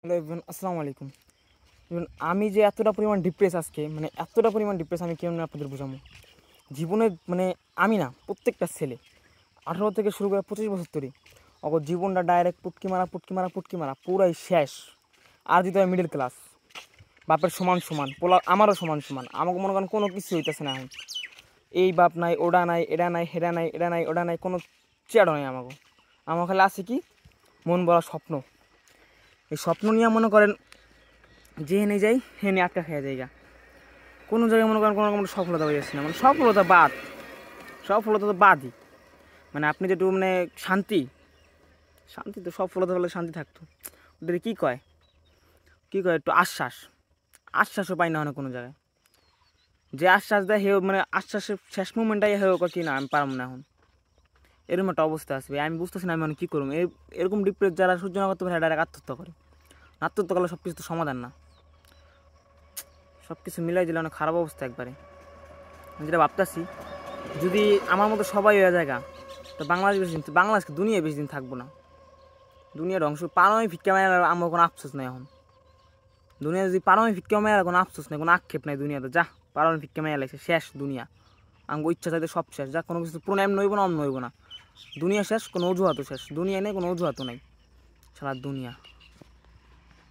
Hello everyone, আসসালামু আলাইকুম। আমি যে এতটা পরিমাণ ডিপ্রেস আজকে, মানে এতটা পরিমাণ ডিপ্রেস আমি কেমন আপনাদের বোঝাবো। জীবনে মানে আমি না, প্রত্যেকটা ছেলে 18 থেকে শুরু করে 25 বছর ধরে অগর জীবনটা ডাইরেক্ট পুটকি মারা পুটকি মারা পুটকি মারা পুরাই শেষ। আর যদি হয় মিডল ক্লাস, বাপের সমান সমান পোলা, আমারও সমান সমান। আমাকে মনে করেন কোনো কিছু হইতেছে না এখন। এই বাপ নাই, ওটা নাই, এটা নাই, হেরা নাই, এটা নাই, ওটা নাই, কোনো চেয়ারও নাই আমাকে। আমার খালি আছে কি মন বলা স্বপ্ন। এই স্বপ্ন নিয়ে মনে করেন যেখানে যাই হেনে আটকা খেয়ে যায়গা। কোনো জায়গায় মনে করেন কোনো রকম সফলতা হয়ে যাচ্ছে না, মানে সফলতা তো বাদই। মানে আপনি যেটু মানে শান্তি শান্তি তো সফলতা বলে শান্তি থাকতো, ওদের কী কয় একটু আশ্বাসও পাই না হয় কোনো জায়গায়। যে আশ্বাস দেয় হেও মানে আশ্বাসের শেষ মুমেন্টটাই হেও কি না আমি পারবো না এখন। এরকম একটা অবস্থা আসবে, আমি বুঝতেছি না আমি মানে কী করবো। এরকম ডিপ্রেস যারা সহ্য না করতে পারে ডাইরেক্ট আত্মহত্যা করে। আত্মহত্যা করলে সব কিছু তো সমাধান না, সব কিছু মিলাই দিলে অনেক খারাপ অবস্থা একবারে। যেটা ভাবতেছি, যদি আমার মতো সবাই হয়ে জায়গা, তো বাংলাদেশকে দুনিয়ায় বেশি দিন থাকবো না। দুনিয়া ধ্বংস পারমাণবিক ভিক্ষা মায়ের আমার কোনো আফসোস নাই এখন। দুনিয়া যদি পারমাণবিক ভিক্ষা মায়ের কোনো আফসোস নাই, কোনো আক্ষেপ নাই দুনিয়াতে। যা পারমাণবিক ভিক্ষা মায়া লাগছে, শেষ দুনিয়া। আমার ইচ্ছা চাইতে সব শেষ, যা কোনো কিছু পুরো এমন নইব না, অমন নইব না। দুনিয়া শেষ, কোনো অজুহাতও শেষ। দুনিয়া নেই, কোনো অজুহাতও নাই। সারা দুনিয়া